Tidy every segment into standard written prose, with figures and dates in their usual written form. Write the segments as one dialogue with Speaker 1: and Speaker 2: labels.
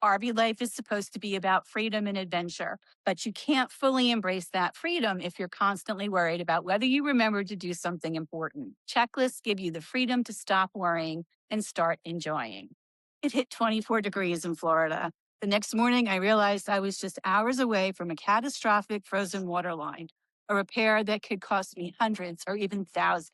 Speaker 1: RV life is supposed to be about freedom and adventure, but you can't fully embrace that freedom if you're constantly worried about whether you remember to do something important. Checklists give you the freedom to stop worrying and start enjoying. It hit 24 degrees in Florida. The next morning, I realized I was just hours away from a catastrophic frozen water line, a repair that could cost me hundreds or even thousands.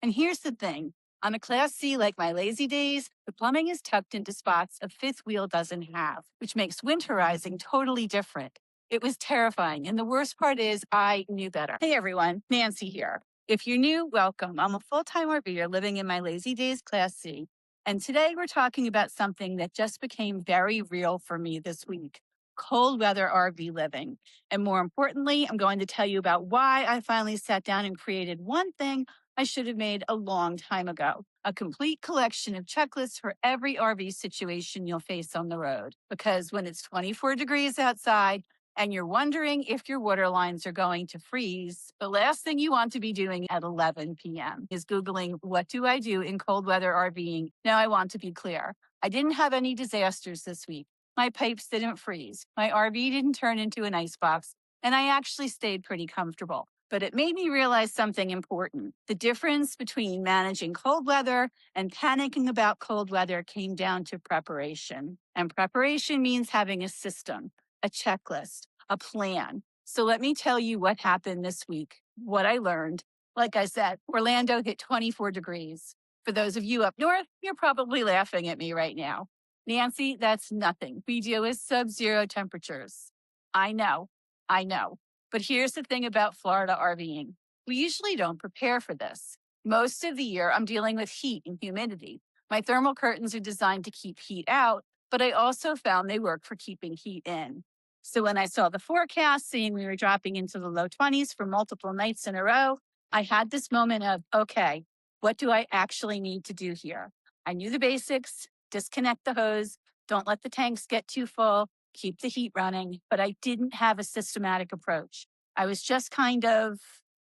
Speaker 1: And here's the thing. On a Class C like my lazy days, the plumbing is tucked into spots a fifth wheel doesn't have, which makes winterizing totally different. It was terrifying, and the worst part is I knew better. Hey everyone, Nancy here. If you're new, welcome. I'm a full-time RVer living in my lazy days Class C, and today we're talking about something that just became very real for me this week, cold weather RV living. And more importantly, I'm going to tell you about why I finally sat down and created one thing I should have made a long time ago, a complete collection of checklists for every RV situation you'll face on the road. Because when it's 24 degrees outside and you're wondering if your water lines are going to freeze, the last thing you want to be doing at 11 p.m. is Googling, what do I do in cold weather RVing? Now, I want to be clear. I didn't have any disasters this week. My pipes didn't freeze. My RV didn't turn into an icebox, and I actually stayed pretty comfortable. But it made me realize something important. The difference between managing cold weather and panicking about cold weather came down to preparation. And preparation means having a system, a checklist, a plan. So let me tell you what happened this week, what I learned. Like I said, Orlando hit 24 degrees. For those of you up north, you're probably laughing at me right now. Nancy, that's nothing. We deal with sub-zero temperatures. I know. But here's the thing about Florida RVing. We usually don't prepare for this. Most of the year, I'm dealing with heat and humidity. My thermal curtains are designed to keep heat out, but I also found they work for keeping heat in. So when I saw the forecast, seeing we were dropping into the low 20s for multiple nights in a row, I had this moment of, okay, what do I actually need to do here? I knew the basics, disconnect the hose, don't let the tanks get too full, keep the heat running, but I didn't have a systematic approach. I was just kind of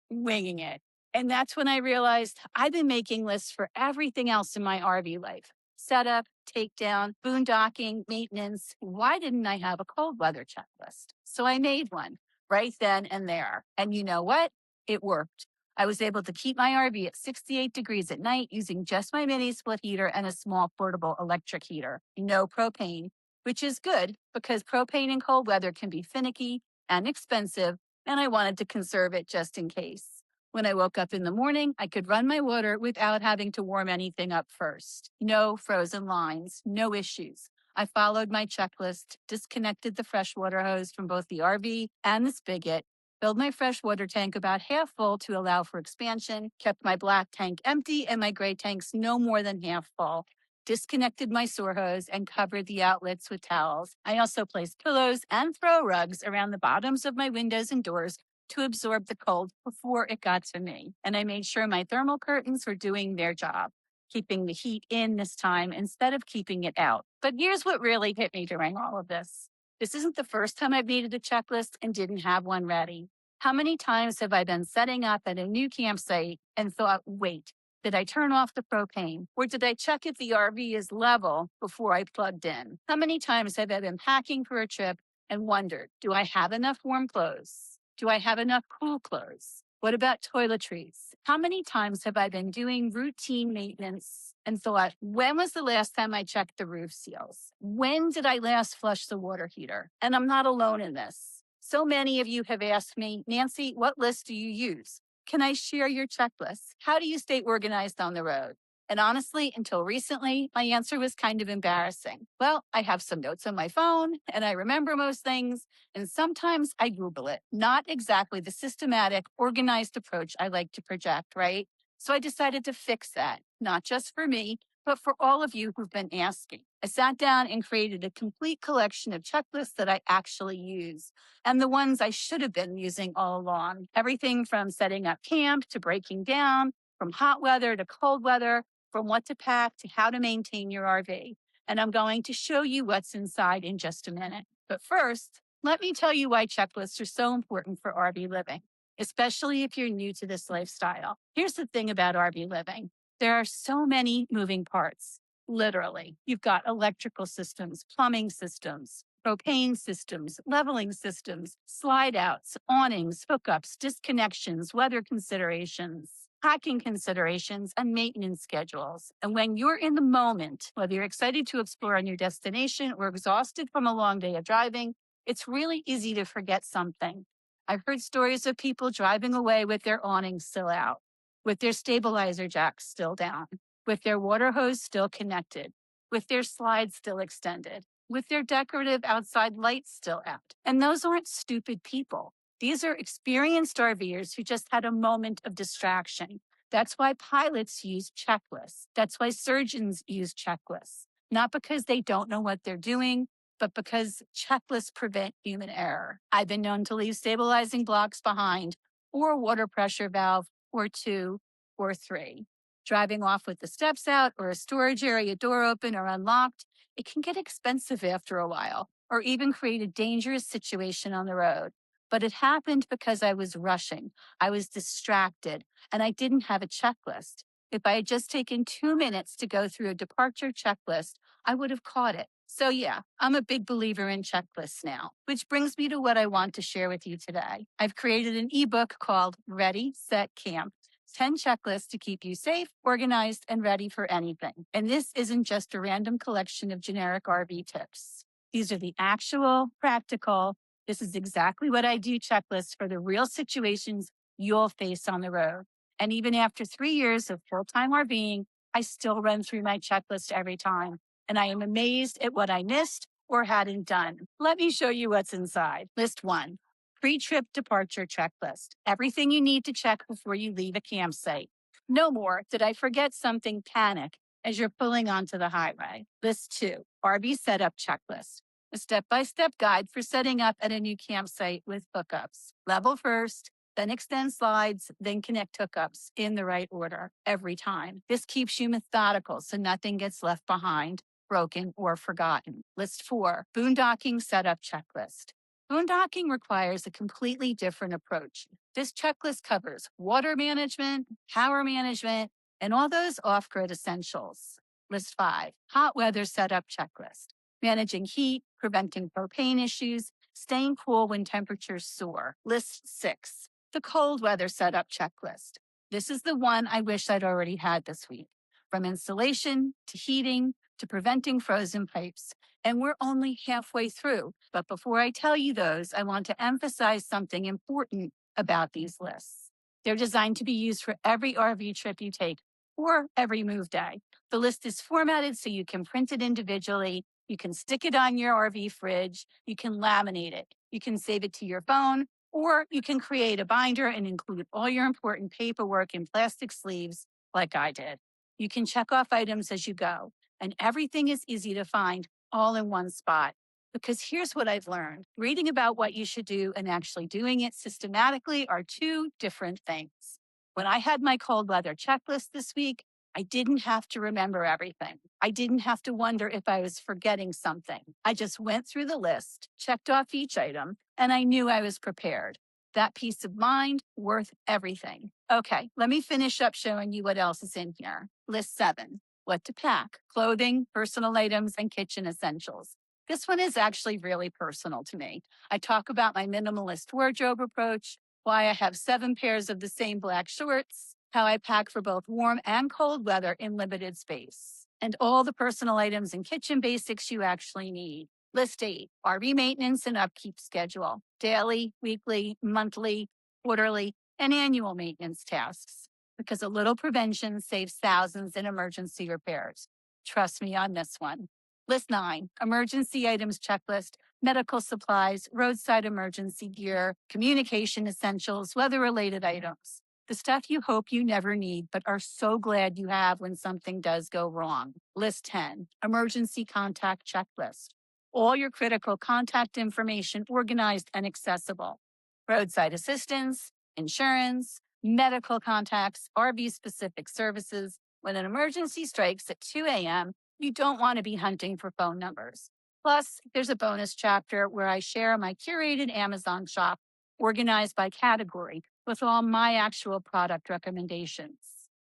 Speaker 1: winging it. And that's when I realized I've been making lists for everything else in my RV life. Setup, takedown, boondocking, maintenance. Why didn't I have a cold weather checklist? So I made one right then and there. And you know what? It worked. I was able to keep my RV at 68 degrees at night using just my mini split heater and a small portable electric heater. No propane, which is good because propane in cold weather can be finicky and expensive, and I wanted to conserve it just in case. When I woke up in the morning, I could run my water without having to warm anything up first. No frozen lines, no issues. I followed my checklist, disconnected the freshwater hose from both the RV and the spigot, filled my freshwater tank about half full to allow for expansion, kept my black tank empty and my gray tanks no more than half full, disconnected my sewer hose, and covered the outlets with towels. I also placed pillows and throw rugs around the bottoms of my windows and doors to absorb the cold before it got to me. And I made sure my thermal curtains were doing their job, keeping the heat in this time instead of keeping it out. But here's what really hit me during all of this. This isn't the first time I've needed a checklist and didn't have one ready. How many times have I been setting up at a new campsite and thought, wait, did I turn off the propane? Or did I check if the RV is level before I plugged in? How many times have I been packing for a trip and wondered, do I have enough warm clothes? Do I have enough cool clothes? What about toiletries? How many times have I been doing routine maintenance and thought, when was the last time I checked the roof seals? When did I last flush the water heater? And I'm not alone in this. So many of you have asked me, Nancy, what list do you use? Can I share your checklist? How do you stay organized on the road? And honestly, until recently, my answer was kind of embarrassing. Well, I have some notes on my phone and I remember most things. And sometimes I Google it. Not exactly the systematic, organized approach I like to project, right? So I decided to fix that, not just for me, but for all of you who've been asking. I sat down and created a complete collection of checklists that I actually use and the ones I should have been using all along. Everything from setting up camp to breaking down, from hot weather to cold weather, from what to pack to how to maintain your RV. And I'm going to show you what's inside in just a minute. But first, let me tell you why checklists are so important for RV living, especially if you're new to this lifestyle. Here's the thing about RV living. There are so many moving parts. Literally, you've got electrical systems, plumbing systems, propane systems, leveling systems, slide outs, awnings, hookups, disconnections, weather considerations, packing considerations, and maintenance schedules. And when you're in the moment, whether you're excited to explore a new destination or exhausted from a long day of driving, it's really easy to forget something. I've heard stories of people driving away with their awnings still out, with their stabilizer jacks still down, with their water hose still connected, with their slides still extended, with their decorative outside lights still out. And those aren't stupid people. These are experienced RVers who just had a moment of distraction. That's why pilots use checklists. That's why surgeons use checklists, not because they don't know what they're doing, but because checklists prevent human error. I've been known to leave stabilizing blocks behind, or a water pressure valve, or two, or three. Driving off with the steps out or a storage area door open or unlocked, it can get expensive after a while or even create a dangerous situation on the road. But it happened because I was rushing, I was distracted, and I didn't have a checklist. If I had just taken 2 minutes to go through a departure checklist, I would have caught it. So, yeah, I'm a big believer in checklists now, which brings me to what I want to share with you today. I've created an ebook called Ready, Set, Camp. 10 checklists to keep you safe, organized, and ready for anything. And this isn't just a random collection of generic RV tips. These are the actual, practical, this is exactly what I do checklists for the real situations you'll face on the road. And even after 3 years of full-time RVing, I still run through my checklist every time. And I am amazed at what I missed or hadn't done. Let me show you what's inside. List 1. Pre-trip departure checklist. Everything you need to check before you leave a campsite. No more did I forget something panic as you're pulling onto the highway. List 2, RV setup checklist. A step-by-step guide for setting up at a new campsite with hookups. Level first, then extend slides, then connect hookups in the right order every time. This keeps you methodical so nothing gets left behind, broken, or forgotten. List 4, boondocking setup checklist. Boondocking requires a completely different approach. This checklist covers water management, power management, and all those off-grid essentials. List 5, hot weather setup checklist. Managing heat, preventing propane issues, staying cool when temperatures soar. List 6, the cold weather setup checklist. This is the one I wish I'd already had this week. From insulation to heating to preventing frozen pipes. And we're only halfway through. But before I tell you those, I want to emphasize something important about these lists. They're designed to be used for every RV trip you take or every move day. The list is formatted so you can print it individually. You can stick it on your RV fridge. You can laminate it. You can save it to your phone, or you can create a binder and include all your important paperwork in plastic sleeves like I did. You can check off items as you go, and everything is easy to find all in one spot. Because here's what I've learned. Reading about what you should do and actually doing it systematically are two different things. When I had my cold weather checklist this week, I didn't have to remember everything. I didn't have to wonder if I was forgetting something. I just went through the list, checked off each item, and I knew I was prepared. That peace of mind, worth everything. Okay, let me finish up showing you what else is in here. List 7, what to pack, clothing, personal items, and kitchen essentials. This one is actually really personal to me. I talk about my minimalist wardrobe approach, why I have 7 pairs of the same black shorts, how I pack for both warm and cold weather in limited space, and all the personal items and kitchen basics you actually need. List 8, RV maintenance and upkeep schedule, daily, weekly, monthly, quarterly, and annual maintenance tasks, because a little prevention saves thousands in emergency repairs. Trust me on this one. List 9, emergency items checklist, medical supplies, roadside emergency gear, communication essentials, weather-related items. The stuff you hope you never need, but are so glad you have when something does go wrong. List 10, emergency contact checklist. All your critical contact information organized and accessible. Roadside assistance, insurance, medical contacts, RV-specific services. When an emergency strikes at 2 a.m., you don't want to be hunting for phone numbers. Plus, there's a bonus chapter where I share my curated Amazon shop organized by category with all my actual product recommendations.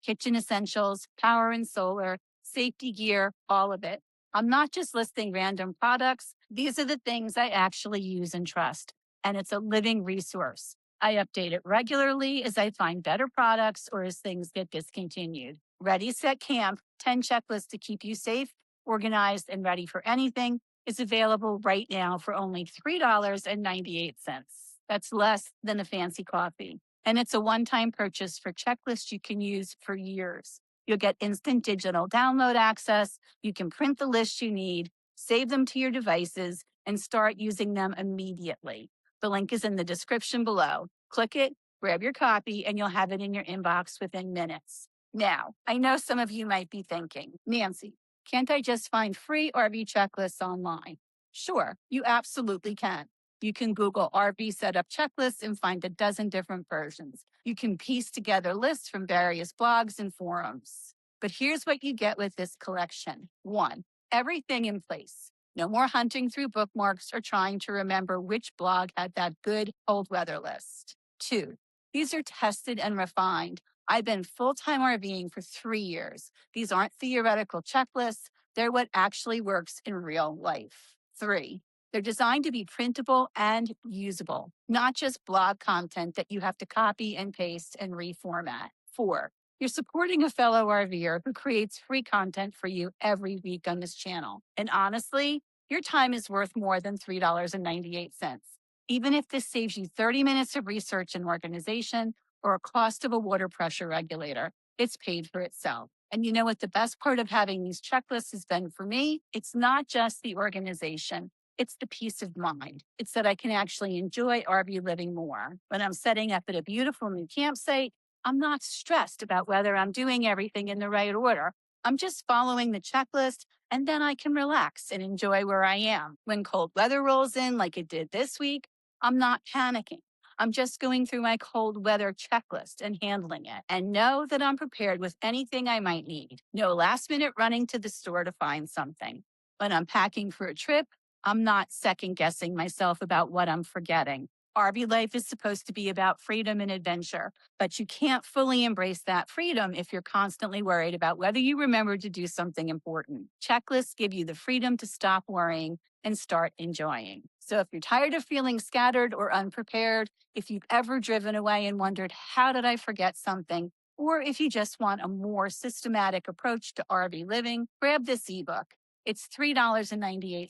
Speaker 1: Kitchen essentials, power and solar, safety gear, all of it. I'm not just listing random products. These are the things I actually use and trust, and it's a living resource. I update it regularly as I find better products or as things get discontinued. Ready, Set, Camp 10 checklists to keep you safe, organized, and ready for anything is available right now for only $3.98. That's less than a fancy coffee. And it's a one time purchase for checklists you can use for years. You'll get instant digital download access. You can print the list you need, save them to your devices, and start using them immediately. The link is in the description below. Click it, grab your copy, and you'll have it in your inbox within minutes. Now, I know some of you might be thinking, Nancy, can't I just find free RV checklists online? Sure, you absolutely can. You can Google RV setup checklists and find a dozen different versions. You can piece together lists from various blogs and forums. But here's what you get with this collection. 1, everything in place. No more hunting through bookmarks or trying to remember which blog had that good cold weather list. 2, these are tested and refined. I've been full-time RVing for 3 years. These aren't theoretical checklists. They're what actually works in real life. 3, they're designed to be printable and usable, not just blog content that you have to copy and paste and reformat. 4, you're supporting a fellow RVer who creates free content for you every week on this channel. And honestly, your time is worth more than $3.98. Even if this saves you 30 minutes of research and organization or a cost of a water pressure regulator, it's paid for itself. And you know what the best part of having these checklists has been for me? It's not just the organization. It's the peace of mind. It's that I can actually enjoy RV living more. When I'm setting up at a beautiful new campsite, I'm not stressed about whether I'm doing everything in the right order. I'm just following the checklist, and then I can relax and enjoy where I am. When cold weather rolls in, like it did this week, I'm not panicking. I'm just going through my cold weather checklist and handling it, and know that I'm prepared with anything I might need. No last minute running to the store to find something. When I'm packing for a trip, I'm not second guessing myself about what I'm forgetting. RV life is supposed to be about freedom and adventure, but you can't fully embrace that freedom if you're constantly worried about whether you remember to do something important. Checklists give you the freedom to stop worrying and start enjoying. So if you're tired of feeling scattered or unprepared, if you've ever driven away and wondered, how did I forget something? Or if you just want a more systematic approach to RV living, grab this ebook. It's $3.98.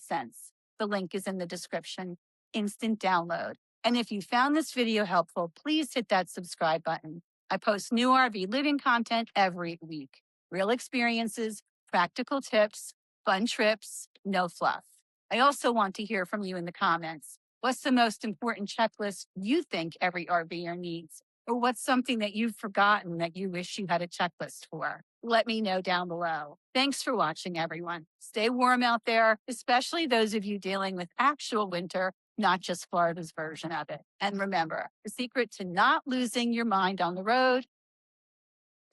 Speaker 1: The link is in the description. Instant download. And if you found this video helpful, please hit that subscribe button. I post new RV living content every week. Real experiences, practical tips, fun trips, no fluff. I also want to hear from you in the comments. What's the most important checklist you think every RVer needs? Or what's something that you've forgotten that you wish you had a checklist for? Let me know down below. Thanks for watching, everyone. Stay warm out there, especially those of you dealing with actual winter, not just Florida's version of it. And remember, the secret to not losing your mind on the road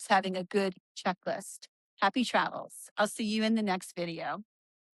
Speaker 1: is having a good checklist. Happy travels. I'll see you in the next video.